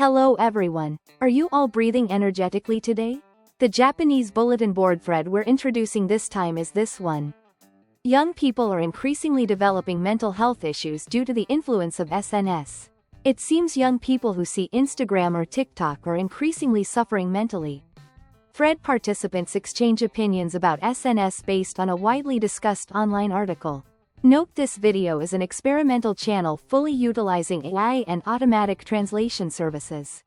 Hello everyone. Are you all breathing energetically today? The Japanese bulletin board thread we're introducing this time is this one. Young people are increasingly developing mental health issues due to the influence of SNS. It seems young people who see Instagram or TikTok are increasingly suffering mentally. Thread participants exchange opinions about SNS based on a widely discussed online article. Note this video is an experimental channel fully utilizing AI and automatic translation services.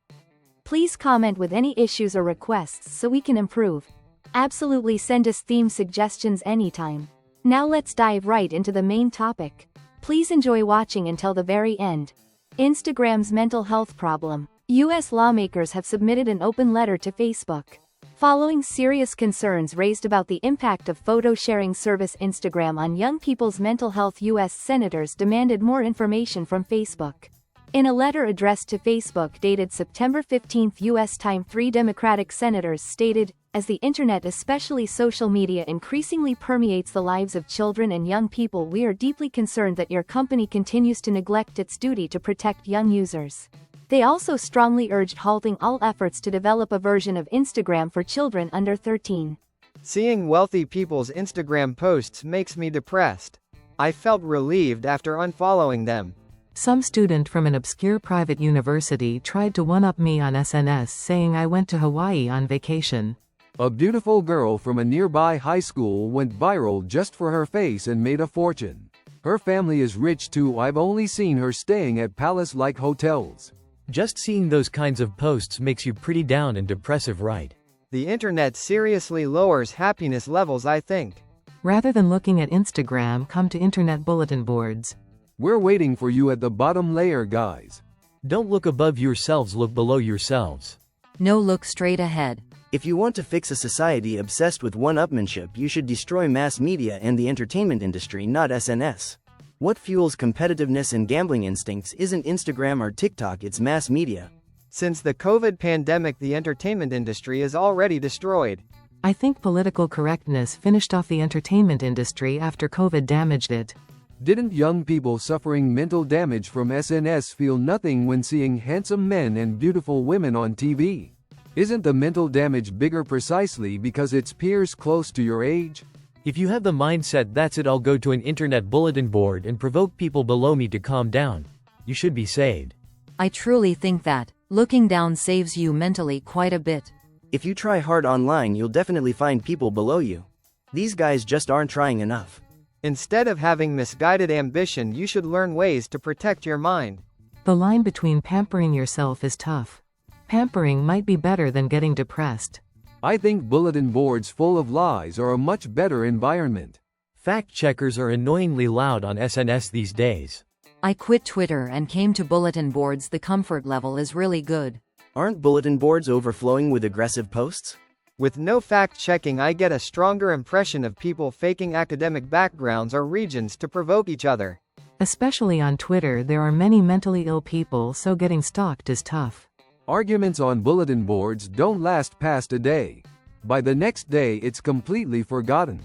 Please comment with any issues or requests so we can improve. Absolutely send us theme suggestions anytime. Now let's dive right into the main topic. Please enjoy watching until the very end. Instagram's mental health problem. US lawmakers have submitted an open letter to Facebook, following serious concerns raised about the impact of photo-sharing service Instagram on young people's mental health. US senators demanded more information from Facebook. In a letter addressed to Facebook dated September 15 US time, 3 Democratic senators stated, "As the internet, especially social media, increasingly permeates the lives of children and young people, we are deeply concerned that your company continues to neglect its duty to protect young users." They also strongly urged halting all efforts to develop a version of Instagram for children under 13. Seeing wealthy people's Instagram posts makes me depressed. I felt relieved after unfollowing them. Some student from an obscure private university tried to one-up me on SNS, saying I went to Hawaii on vacation. A beautiful girl from a nearby high school went viral just for her face and made a fortune. Her family is rich too. I've only seen her staying at palace-like hotels. Just seeing those kinds of posts makes you pretty down and depressive, right? The internet seriously lowers happiness levels, I think. Rather than looking at Instagram, come to internet bulletin boards. We're waiting for you at the bottom layer, guys. Don't look above yourselves, look below yourselves. No, look straight ahead. If you want to fix a society obsessed with one-upmanship, you should destroy mass media and the entertainment industry, not SNS. What fuels competitiveness and gambling instincts isn't Instagram or TikTok, it's mass media. Since the COVID pandemic, the entertainment industry is already destroyed. I think political correctness finished off the entertainment industry after COVID damaged it. Didn't young people suffering mental damage from SNS feel nothing when seeing handsome men and beautiful women on TV? Isn't the mental damage bigger precisely because it's peers close to your age? If you have the mindset that's it, I'll go to an internet bulletin board and provoke people below me to calm down, you should be saved. I truly think that looking down saves you mentally quite a bit. If you try hard online, you'll definitely find people below you. These guys just aren't trying enough. Instead of having misguided ambition, you should learn ways to protect your mind. The line between pampering yourself is tough. Pampering might be better than getting depressed. I think bulletin boards full of lies are a much better environment. Fact checkers are annoyingly loud on SNS these days. I quit Twitter and came to bulletin boards. The comfort level is really good. Aren't bulletin boards overflowing with aggressive posts? With no fact-checking, I get a stronger impression of people faking academic backgrounds or regions to provoke each other. Especially on Twitter, there are many mentally ill people, so getting stalked is tough. Arguments on bulletin boards don't last past a day. By the next day, it's completely forgotten.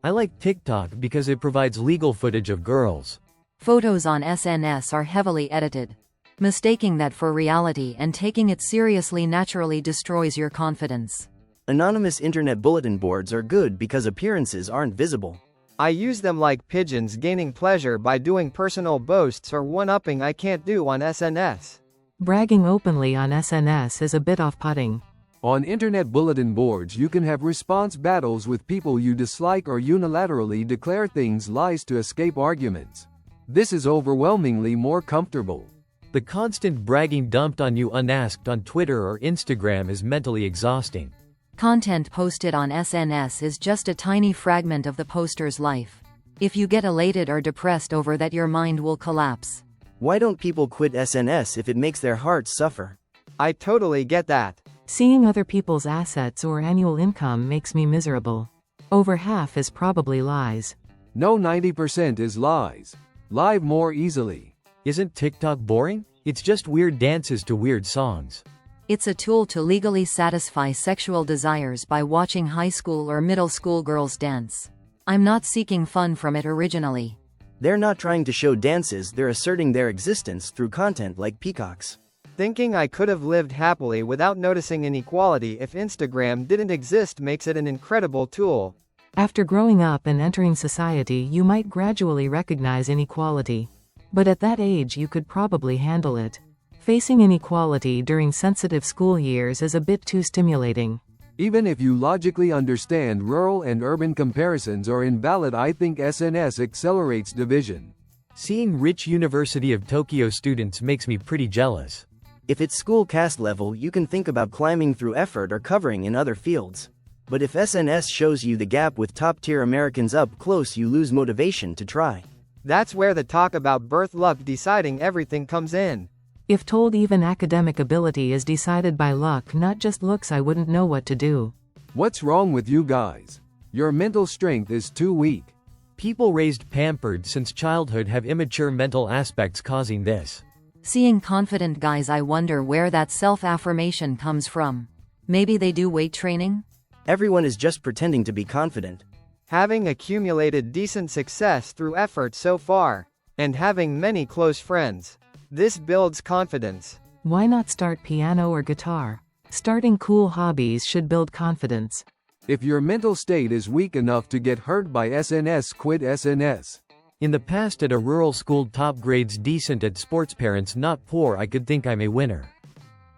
I like TikTok because it provides legal footage of girls. Photos on SNS are heavily edited. Mistaking that for reality and taking it seriously naturally destroys your confidence. Anonymous internet bulletin boards are good because appearances aren't visible. I use them like pigeons, gaining pleasure by doing personal boasts or one-upping I can't do on SNS. Bragging openly on SNS is a bit off-putting. On internet bulletin boards, you can have response battles with people you dislike or unilaterally declare things lies to escape arguments. This is overwhelmingly more comfortable. The constant bragging dumped on you unasked on Twitter or Instagram is mentally exhausting. Content posted on SNS is just a tiny fragment of the poster's life. If you get elated or depressed over that, your mind will collapse. Why don't people quit SNS if it makes their hearts suffer? I totally get that. Seeing other people's assets or annual income makes me miserable. Over half is probably lies. No, 90% is lies. Lie more easily. Isn't TikTok boring? It's just weird dances to weird songs. It's a tool to legally satisfy sexual desires by watching high school or middle school girls dance. I'm not seeking fun from it originally. They're not trying to show dances, they're asserting their existence through content like peacocks. Thinking I could have lived happily without noticing inequality if Instagram didn't exist makes it an incredible tool. After growing up and entering society, you might gradually recognize inequality. But at that age, you could probably handle it. Facing inequality during sensitive school years is a bit too stimulating. Even if you logically understand rural and urban comparisons are invalid, I think SNS accelerates division. Seeing rich University of Tokyo students makes me pretty jealous. If it's school caste level, you can think about climbing through effort or covering in other fields. But if SNS shows you the gap with top-tier Americans up close, you lose motivation to try. That's where the talk about birth luck deciding everything comes in. If told even academic ability is decided by luck, not just looks, I wouldn't know what to do. What's wrong with you guys? Your mental strength is too weak. People raised pampered since childhood have immature mental aspects causing this. Seeing confident guys, I wonder where that self-affirmation comes from. Maybe they do weight training? Everyone is just pretending to be confident. Having accumulated decent success through effort so far, and having many close friends. This builds confidence. Why not start piano or guitar? Starting cool hobbies should build confidence. If your mental state is weak enough to get hurt by SNS, quit SNS. In the past, at a rural school, top grades decent at sports, parents not poor, I could think I'm a winner.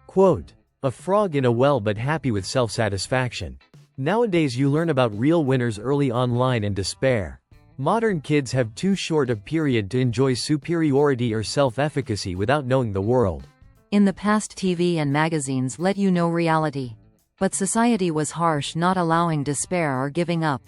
Quote, a frog in a well but happy with self-satisfaction. Nowadays you learn about real winners early online and despair. Modern kids have too short a period to enjoy superiority or self-efficacy without knowing the world. In the past, TV and magazines let you know reality. But society was harsh, not allowing despair or giving up.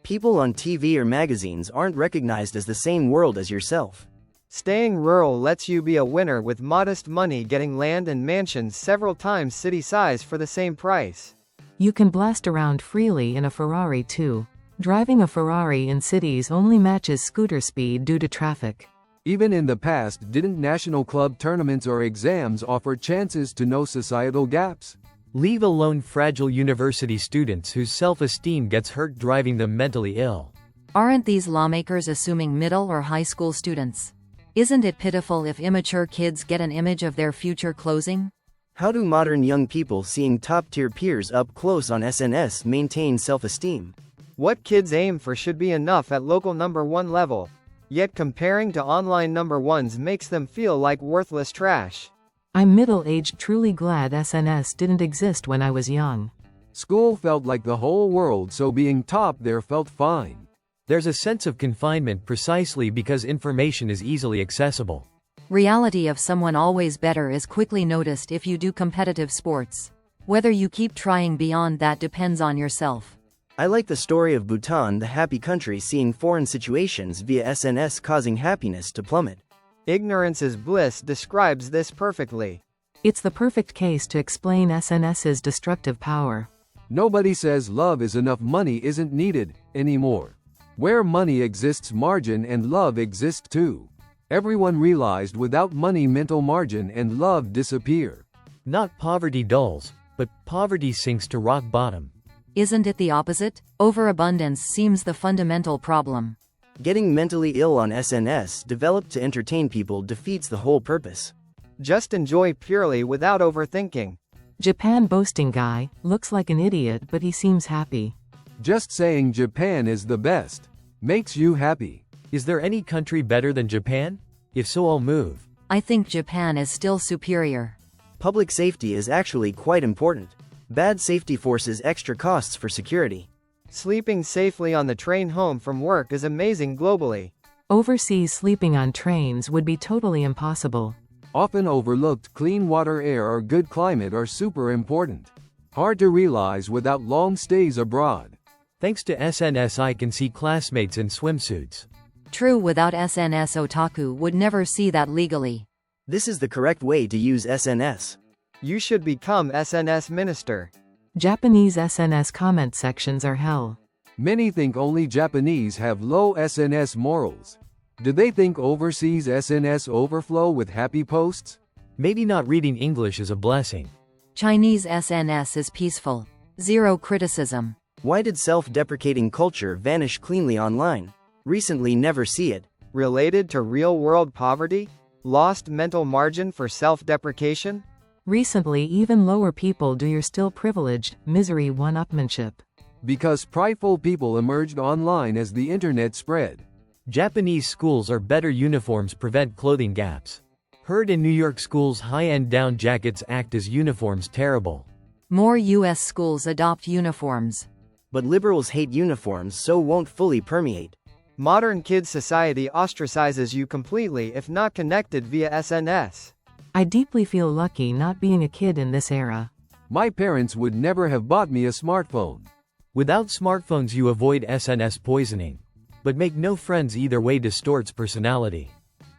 People on TV or magazines aren't recognized as the same world as yourself. Staying rural lets you be a winner with modest money, getting land and mansions several times city size for the same price. You can blast around freely in a Ferrari too. Driving a Ferrari in cities only matches scooter speed due to traffic. Even in the past, didn't national club tournaments or exams offer chances to know societal gaps? Leave alone fragile university students whose self-esteem gets hurt, driving them mentally ill. Aren't these lawmakers assuming middle or high school students? Isn't it pitiful if immature kids get an image of their future closing? How do modern young people seeing top-tier peers up close on SNS maintain self-esteem? What kids aim for should be enough at local number one level. Yet comparing to online number ones makes them feel like worthless trash. I'm middle-aged, truly glad SNS didn't exist when I was young. School felt like the whole world, so being top there felt fine. There's a sense of confinement precisely because information is easily accessible. Reality of someone always better is quickly noticed if you do competitive sports. Whether you keep trying beyond that depends on yourself. I like the story of Bhutan, the happy country seeing foreign situations via SNS causing happiness to plummet. Ignorance is bliss describes this perfectly. It's the perfect case to explain SNS's destructive power. Nobody says love is enough, money isn't needed anymore. Where money exists, margin and love exist too. Everyone realized without money, mental margin and love disappear. Not poverty dulls, but poverty sinks to rock bottom. Isn't it the opposite? Overabundance seems the fundamental problem. Getting mentally ill on SNS, developed to entertain people, defeats the whole purpose. Just enjoy purely without overthinking. Japan boasting guy, looks like an idiot but he seems happy. Just saying Japan is the best makes you happy. Is there any country better than Japan? If so, I'll move. I think Japan is still superior. Public safety is actually quite important. Bad safety forces extra costs for security. Sleeping safely on the train home from work is amazing globally. Overseas, sleeping on trains would be totally impossible. Often overlooked, clean water, air or good climate are super important. Hard to realize without long stays abroad. Thanks to SNS, I can see classmates in swimsuits. True, without SNS, otaku would never see that legally. This is the correct way to use SNS. You should become SNS minister. Japanese SNS comment sections are hell. Many think only Japanese have low SNS morals. Do they think overseas SNS overflow with happy posts? Maybe not reading English is a blessing. Chinese SNS is peaceful. Zero criticism. Why did self-deprecating culture vanish cleanly online? Recently, never see it. Related to real-world poverty? Lost mental margin for self-deprecation? Recently even lower people do you're still privileged, misery one-upmanship. Because prideful people emerged online as the internet spread. Japanese schools are better uniforms prevent clothing gaps. Heard in New York schools high-end down jackets act as uniforms terrible. More U.S. schools adopt uniforms. But liberals hate uniforms so won't fully permeate. Modern kid society ostracizes you completely if not connected via SNS. I deeply feel lucky not being a kid in this era. My parents would never have bought me a smartphone. Without smartphones you avoid SNS poisoning. But make no friends either way distorts personality.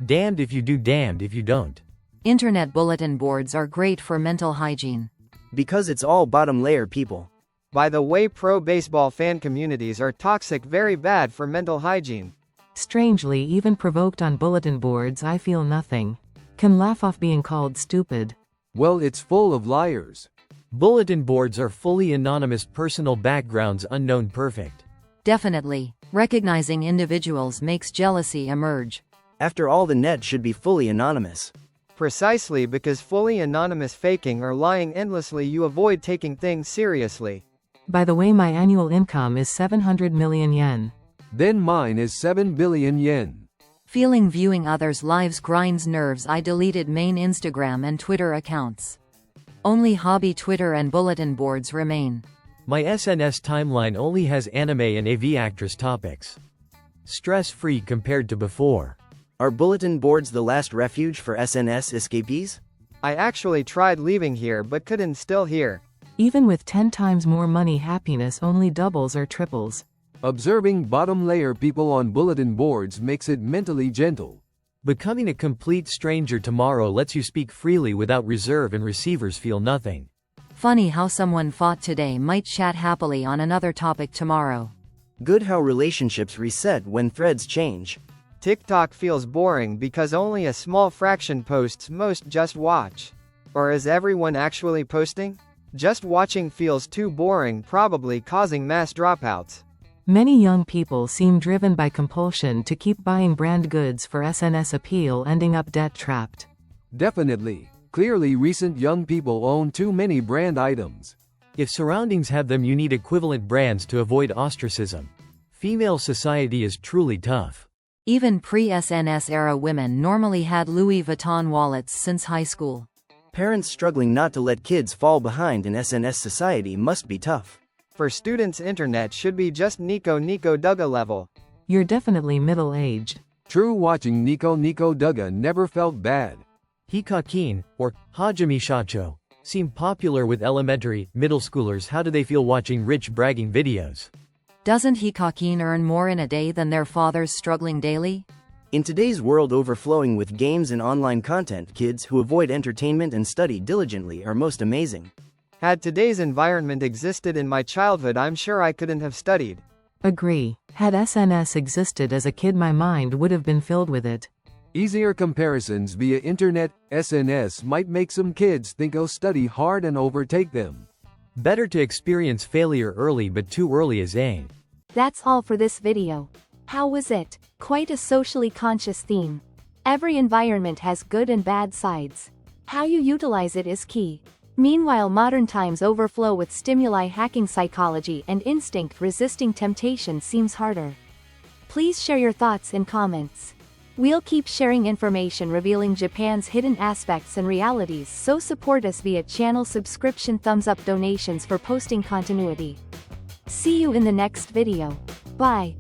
Damned if you do, damned if you don't. Internet bulletin boards are great for mental hygiene. Because it's all bottom layer people. By the way, pro baseball fan communities are toxic, very bad for mental hygiene. Strangely, even provoked on bulletin boards I feel nothing. Can laugh off being called stupid. Well, it's full of liars. Bulletin boards are fully anonymous, personal backgrounds unknown, perfect. Definitely. Recognizing individuals makes jealousy emerge. After all, the net should be fully anonymous. Precisely because fully anonymous faking or lying endlessly you avoid taking things seriously. By the way, my annual income is 700 million yen. Then mine is 7 billion yen. Feeling viewing others' lives grinds nerves. I deleted main Instagram and Twitter accounts. Only hobby Twitter and bulletin boards remain. My SNS timeline only has anime and AV actress topics. Stress-free compared to before. Are bulletin boards the last refuge for SNS escapees? I actually tried leaving here but couldn't, still here. Even with 10 times more money, happiness only doubles or triples. Observing bottom layer people on bulletin boards makes it mentally gentle. Becoming a complete stranger tomorrow lets you speak freely without reserve and receivers feel nothing. Funny how someone fought today might chat happily on another topic tomorrow. Good how relationships reset when threads change. TikTok feels boring because only a small fraction posts, most just watch. Or is everyone actually posting? Just watching feels too boring, probably causing mass dropouts. Many young people seem driven by compulsion to keep buying brand goods for SNS appeal, ending up debt-trapped. Definitely. Clearly recent young people own too many brand items. If surroundings have them, you need equivalent brands to avoid ostracism. Female society is truly tough. Even pre-SNS era women normally had Louis Vuitton wallets since high school. Parents struggling not to let kids fall behind in SNS society must be tough. For students, internet should be just Nico Dugga level. You're definitely middle-aged. True, watching Nico Dugga never felt bad. Hikakin, or Hajime Shacho, seem popular with elementary, middle schoolers. How do they feel watching rich bragging videos? Doesn't Hikakin earn more in a day than their fathers struggling daily? In today's world overflowing with games and online content, kids who avoid entertainment and study diligently are most amazing. Had today's environment existed in my childhood, I'm sure I couldn't have studied. Agree. Had SNS existed as a kid, my mind would have been filled with it. Easier comparisons via internet, SNS might make some kids think oh, study hard and overtake them. Better to experience failure early, but too early is aim. That's all for this video. How was it? Quite a socially conscious theme. Every environment has good and bad sides. How you utilize it is key. Meanwhile, modern times overflow with stimuli, hacking psychology, and instinct resisting temptation seems harder. Please share your thoughts in comments. We'll keep sharing information revealing Japan's hidden aspects and realities, so support us via channel subscription, thumbs up, donations for posting continuity. See you in the next video. Bye.